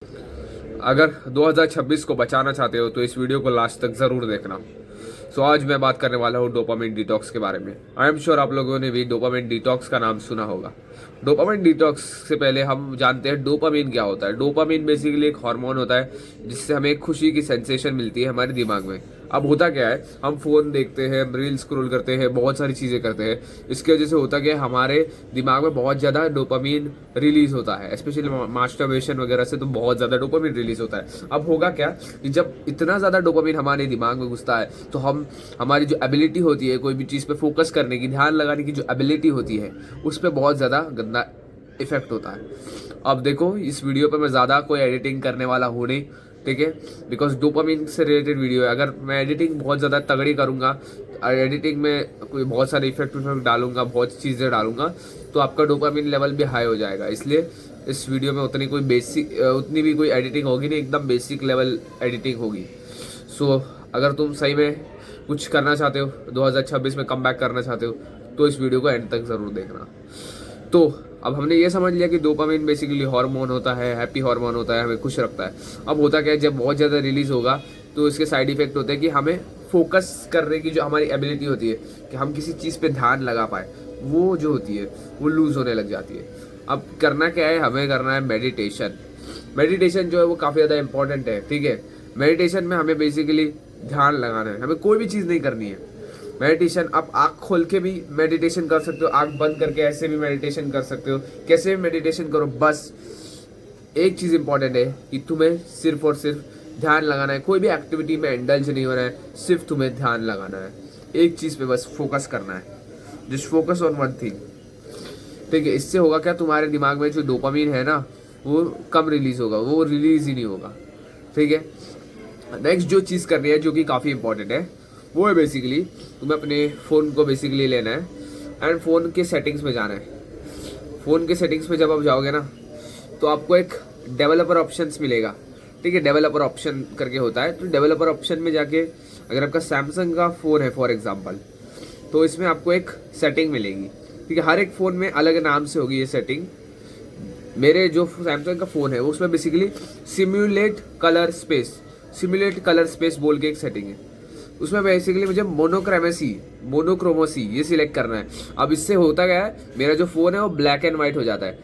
अगर 2026 को बचाना चाहते हो तो इस वीडियो को लास्ट तक जरूर देखना। आज मैं बात करने वाला हूँ डोपामिन डिटॉक्स के बारे में। आई एम श्योर आप लोगों ने भी डोपामिन डिटॉक्स का नाम सुना होगा। डोपामिन डिटॉक्स से पहले हम जानते हैं डोपामिन क्या होता है। डोपामिन बेसिकली एक हार्मोन होता है जिससे हमें खुशी की सेंसेशन मिलती है हमारे दिमाग में। अब होता क्या है, हम फोन देखते हैं, रील स्क्रॉल करते हैं, बहुत सारी चीजें करते हैं। इसकी वजह से होता क्या है, हमारे दिमाग में बहुत ज्यादा डोपामिन रिलीज होता है। स्पेशली मास्टरबेशन वगैरह से तो बहुत ज्यादा डोपामिन रिलीज होता है। अब होगा क्या कि जब इतना ज्यादा डोपामिन हमारे दिमाग में घुसता है तो हमारी जो एबिलिटी होती है कोई भी चीज पे फोकस करने की, ध्यान लगाने की जो एबिलिटी होती है, उस पर बहुत ज्यादा गंदा इफेक्ट होता है। अब देखो, इस वीडियो पे मैं ज्यादा कोई एडिटिंग करने वाला हूँ नहीं, ठीक है, बिकॉज डोपामिन से रिलेटेड वीडियो है। अगर मैं एडिटिंग बहुत ज़्यादा तगड़ी करूँगा, एडिटिंग में कोई बहुत सारे इफेक्ट डालूंगा, बहुत चीज़ें डालूंगा, तो आपका डोपामिन लेवल भी हाई हो जाएगा। इसलिए इस वीडियो में उतनी भी कोई एडिटिंग होगी नहीं, एकदम बेसिक लेवल एडिटिंग होगी। अगर तुम सही में कुछ करना चाहते हो, 2026 में कम बैक करना चाहते हो, तो इस वीडियो को एंड तक ज़रूर देखना। तो अब हमने ये समझ लिया कि डोपामिन बेसिकली हार्मोन होता है, हैप्पी हार्मोन होता है, हमें खुश रखता है। अब होता क्या है, जब बहुत ज़्यादा रिलीज होगा तो इसके साइड इफेक्ट होते हैं कि हमें फोकस करने की जो हमारी एबिलिटी होती है कि हम किसी चीज़ पे ध्यान लगा पाए, वो जो होती है वो लूज होने लग जाती है। अब करना क्या है, हमें करना है मेडिटेशन। मेडिटेशन जो है वो काफ़ी ज़्यादा इंपॉर्टेंट है, ठीक है। मेडिटेशन में हमें बेसिकली ध्यान लगाना है, हमें कोई भी चीज़ नहीं करनी है। मेडिटेशन आप आँख खोल के भी मेडिटेशन कर सकते हो, आँख बंद करके ऐसे भी मेडिटेशन कर सकते हो, कैसे भी मेडिटेशन करो। बस एक चीज़ इंपॉर्टेंट है कि तुम्हें सिर्फ और सिर्फ ध्यान लगाना है, कोई भी एक्टिविटी में इंडल्ज नहीं होना है, सिर्फ तुम्हें ध्यान लगाना है, एक चीज़ पे बस फोकस करना है। Just focus on one thing, ठीक है। इससे होगा क्या, तुम्हारे दिमाग में जो डोपामिन है ना वो कम रिलीज होगा, वो रिलीज ही नहीं होगा, ठीक है। नेक्स्ट जो चीज़ करनी है जो कि काफ़ी इंपॉर्टेंट है, वो है बेसिकली तुम्हें अपने फ़ोन को बेसिकली लेना है एंड फ़ोन के सेटिंग्स में जाना है। फ़ोन के सेटिंग्स में जब आप जाओगे ना तो आपको एक डेवलपर ऑप्शंस मिलेगा, ठीक है। डेवलपर ऑप्शन करके होता है, तो डेवलपर ऑप्शन में जाके अगर आपका सैमसंग का फ़ोन है फॉर एग्जांपल, तो इसमें आपको एक सेटिंग मिलेगी, ठीक है। हर एक फ़ोन में अलग नाम से होगी ये सेटिंग। मेरे जो सैमसंग का फ़ोन है उसमें बेसिकली सिम्युलेट कलर स्पेस बोल के एक सेटिंग है। उसमें बेसिकली मुझे मोनोक्रोमोसी ये सिलेक्ट करना है। अब इससे होता क्या है, मेरा जो फ़ोन है वो ब्लैक एंड वाइट हो जाता है,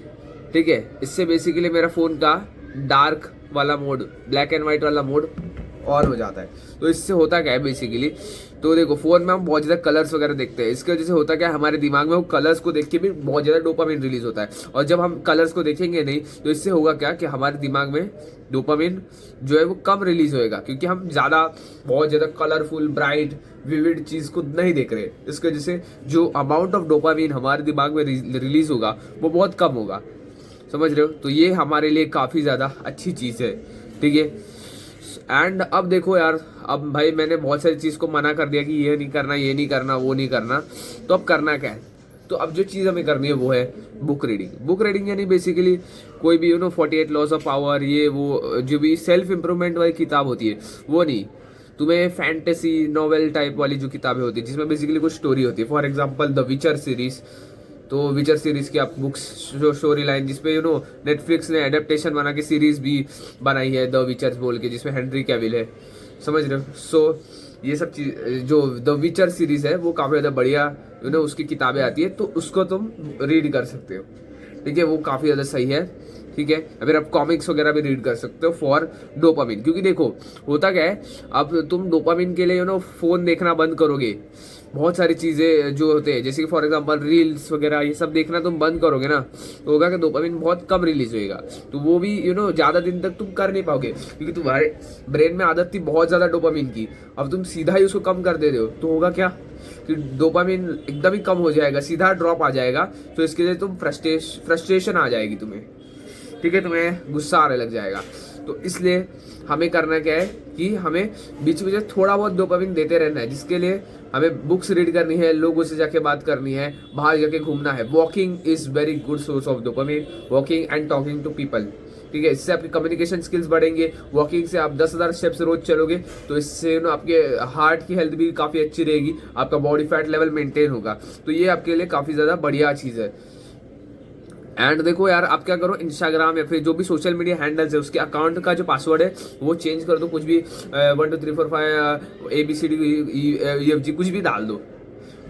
ठीक है। इससे बेसिकली मेरा फ़ोन का डार्क वाला मोड, ब्लैक एंड वाइट वाला मोड ऑन हो जाता है। तो इससे होता क्या है बेसिकली, तो देखो फ़ोन में हम बहुत ज़्यादा कलर्स वगैरह देखते हैं, इसकी वजह से होता क्या है, हमारे दिमाग में वो कलर्स को देख के भी बहुत ज़्यादा डोपामिन रिलीज होता है। और जब हम कलर्स को देखेंगे नहीं तो इससे होगा क्या कि हमारे दिमाग में डोपामिन जो है वो कम रिलीज होएगा, क्योंकि हम बहुत ज़्यादा कलरफुल, ब्राइट, विविड चीज़ को नहीं देख रहे। इसकी वजह से जो अमाउंट ऑफ डोपामिन हमारे दिमाग में रिलीज होगा वो बहुत कम होगा, समझ रहे हो। तो ये हमारे लिए काफ़ी ज़्यादा अच्छी चीज़ है, ठीक है। एंड अब देखो यार, अब भाई मैंने बहुत सारी चीज़ को मना कर दिया कि ये नहीं करना, ये नहीं करना, वो नहीं करना, तो अब करना क्या है। तो अब जो चीज़ हमें करनी है वो है बुक रीडिंग। बुक रीडिंग यानी बेसिकली कोई भी 48 लॉज ऑफ पावर, ये वो जो भी सेल्फ इम्प्रूवमेंट वाली किताब होती है वो नहीं, तुम्हें फैंटेसी नॉवेल टाइप वाली जो किताबें होती है जिसमें बेसिकली कुछ स्टोरी होती है। फॉर एग्जाम्पल द विचर सीरीज, तो विचर सीरीज की आप बुक्स जो स्टोरी लाइन, जिसपे नेटफ्लिक्स ने एडेप्टेशन बना के सीरीज भी बनाई है द विचर्स बोल के, जिसमें हेनरी कैविल है, समझ रहे हो। ये सब चीज जो द विचर सीरीज है वो काफ़ी ज़्यादा बढ़िया उसकी किताबें आती है, तो उसको तुम रीड कर सकते हो, ठीक है। वो काफ़ी ज़्यादा सही है, ठीक है। अगर आप कॉमिक्स वगैरह भी रीड कर सकते हो फॉर डोपामिन, क्योंकि देखो होता क्या है, अब तुम डोपामिन के लिए फ़ोन देखना बंद करोगे, बहुत सारी चीज़ें जो होते हैं जैसे कि फॉर एग्जांपल रील्स वगैरह ये सब देखना तुम बंद करोगे ना, तो होगा कि डोपामिन बहुत कम रिलीज होएगा, तो वो भी ज़्यादा दिन तक तुम कर नहीं पाओगे, क्योंकि तुम्हारे ब्रेन में आदत थी बहुत ज़्यादा डोपामिन की। अब तुम सीधा ही उसको कम कर दे रहे हो, तो होगा क्या कि डोपामिन एकदम ही कम हो जाएगा, सीधा ड्रॉप आ जाएगा। तो इसके लिए तुम फ्रस्ट्रेशन आ जाएगी तुम्हें, ठीक है, तुम्हें गुस्सा आने लग जाएगा। तो इसलिए हमें करना क्या है कि हमें बीच में थोड़ा बहुत डोपामिन देते रहना है, जिसके लिए हमें बुक्स रीड करनी है, लोगों से जाके बात करनी है, बाहर जाके घूमना है। Walking is very good source of dopamine, walking and talking to people, ठीक है। इससे आपकी कम्युनिकेशन स्किल्स बढ़ेंगे। वॉकिंग से आप 10,000 स्टेप्स रोज चलोगे तो इससे आपके हार्ट की हेल्थ भी काफ़ी अच्छी रहेगी, आपका बॉडी फैट लेवल मेंटेन होगा, तो ये आपके लिए काफ़ी ज़्यादा बढ़िया चीज़ है। एंड देखो यार, आप क्या करो, इंस्टाग्राम या फिर जो भी सोशल मीडिया हैंडल्स है उसके अकाउंट का जो पासवर्ड है वो चेंज कर दो। कुछ भी 1 2 3 4 5 ABCD कुछ भी डाल दो,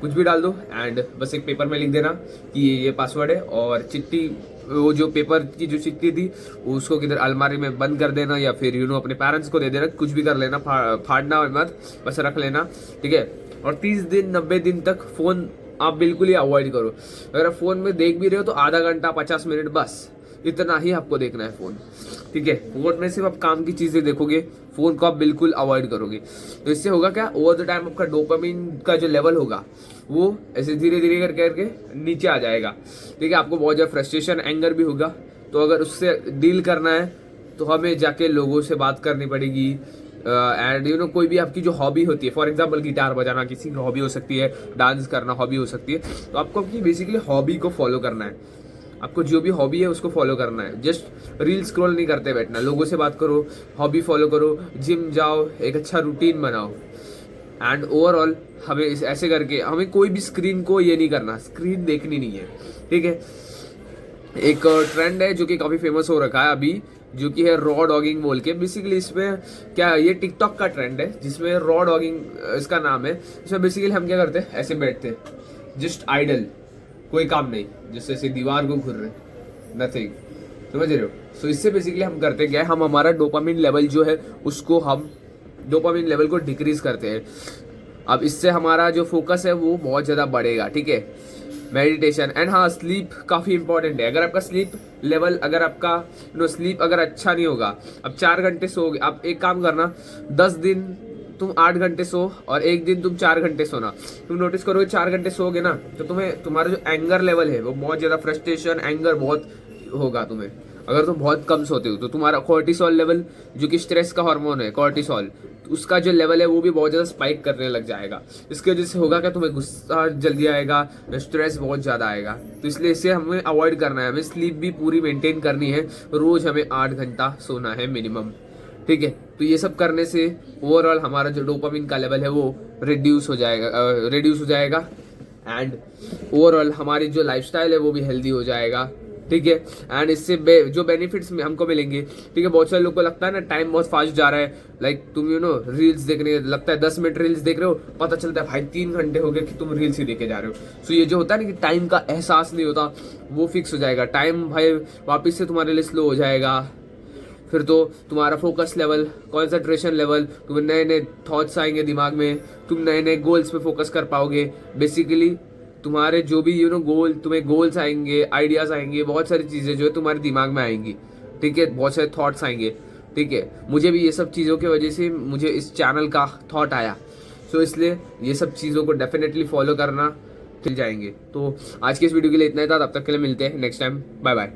कुछ भी डाल दो। एंड बस एक पेपर में लिख देना कि ये पासवर्ड है, और चिट्ठी, वो जो पेपर की जो चिट्ठी थी उसको किधर अलमारी में बंद कर देना, या फिर अपने पेरेंट्स को दे देना, कुछ भी कर लेना, फाड़ना मत, बस रख लेना, ठीक है। और 30 दिन 90 दिन तक फोन आप बिल्कुल ही अवॉइड करो। अगर आप फोन में देख भी रहे हो तो आधा घंटा 50 मिनट, बस इतना ही आपको देखना है फोन, ठीक है। फोन में सिर्फ आप काम की चीजें देखोगे, फोन को आप बिल्कुल अवॉइड करोगे। तो इससे होगा क्या, ओवर द टाइम आपका डोपामिन का जो लेवल होगा वो ऐसे धीरे धीरे करके नीचे आ जाएगा, ठीक है। आपको बहुत ज्यादा फ्रस्ट्रेशन, एंगर भी होगा। तो अगर उससे डील करना है तो हमें जाके लोगों से बात करनी पड़ेगी। एंड कोई भी आपकी जो हॉबी होती है, फॉर एग्जाम्पल गिटार बजाना किसी की हॉबी हो सकती है, डांस करना हॉबी हो सकती है, तो आपको अपनी बेसिकली हॉबी को फॉलो करना है। आपको जो भी हॉबी है उसको फॉलो करना है। जस्ट रील स्क्रॉल नहीं करते बैठना, लोगों से बात करो, हॉबी फॉलो करो, जिम जाओ, एक अच्छा रूटीन बनाओ। एंड ओवरऑल हमें ऐसे करके हमें कोई भी स्क्रीन को ये नहीं करना, स्क्रीन देखनी नहीं है, ठीक है। एक ट्रेंड है जो कि काफी फेमस हो रखा है अभी, जो कि है रॉ डॉगिंग बोल के। बेसिकली इसमें क्या, ये टिकटॉक का ट्रेंड है जिसमें रॉ डॉगिंग इसका नाम है। इसमें बेसिकली हम क्या करते हैं, ऐसे बैठते हैं, जस्ट आइडल, कोई काम नहीं, जैसे ऐसे दीवार को घूर रहे, नथिंग, समझ रहे हो। सो इससे बेसिकली हम करते क्या है, हम हमारा डोपामिन लेवल जो है उसको हम डोपामिन लेवल को डिक्रीज करते हैं। अब इससे हमारा जो फोकस है वो बहुत ज़्यादा बढ़ेगा, ठीक है। मेडिटेशन एंड हाँ, स्लीप काफ़ी इंपॉर्टेंट है। अगर आपका स्लीप लेवल, अगर आपका स्लीप अगर अच्छा नहीं होगा, अब 4 घंटे सोओगे, आप एक काम करना, 10 दिन तुम 8 घंटे सो और एक दिन तुम 4 घंटे सोना। तुम नोटिस करोगे 4 घंटे सोओगे ना तो तुम्हें तुम्हारा जो एंगर लेवल है वो बहुत ज़्यादा, फ्रस्ट्रेशन, एंगर बहुत होगा तुम्हें। अगर तुम बहुत कम सोते हो तो तुम्हारा कॉर्टिसोल लेवल, जो कि स्ट्रेस का हार्मोन है कॉर्टिसोल, उसका जो लेवल है वो भी बहुत ज़्यादा स्पाइक करने लग जाएगा। इसकी वजह से होगा क्या, तुम्हें गुस्सा जल्दी आएगा, स्ट्रेस बहुत ज़्यादा आएगा। तो इसलिए इसे हमें अवॉइड करना है। हमें स्लीप भी पूरी मेंटेन करनी है, रोज़ हमें 8 घंटा सोना है मिनिमम, ठीक है। तो ये सब करने से ओवरऑल हमारा जो डोपामिन का लेवल है वो रिड्यूस हो जाएगा एंड ओवरऑल हमारी जो लाइफस्टाइल है वो भी हेल्दी हो जाएगा, ठीक है। एंड इससे जो बेनिफिट्स हमको मिलेंगे, ठीक है। बहुत सारे लोगों को लगता है ना टाइम बहुत फास्ट जा रहा है, लाइक तुम रील्स देखने लगता है 10 मिनट रील्स देख रहे हो, पता चलता है भाई 3 घंटे हो गए कि तुम रील्स ही देखे जा रहे हो। सो ये जो होता है ना कि टाइम का एहसास नहीं होता, वो फिक्स हो जाएगा। टाइम भाई वापस से तुम्हारे लिए स्लो हो जाएगा। फिर तो तुम्हारा फोकस लेवल, कॉन्सेंट्रेशन लेवल, तुम्हें नए नए थॉट्स आएंगे दिमाग में, तुम नए नए गोल्स पे फोकस कर पाओगे। बेसिकली तुम्हारे जो भी गोल, तुम्हें गोल्स आएंगे, आइडियाज आएंगे, बहुत सारी चीज़ें जो है तुम्हारे दिमाग में आएंगी, ठीक है। बहुत सारे थॉट्स आएंगे, ठीक है। मुझे भी ये सब चीज़ों की वजह से मुझे इस चैनल का थॉट आया। सो इसलिए ये सब चीज़ों को डेफिनेटली फॉलो करना, चल जाएंगे। तो आज की इस वीडियो के लिए इतना ही था, तब तक के लिए मिलते हैं नेक्स्ट टाइम, बाय बाय।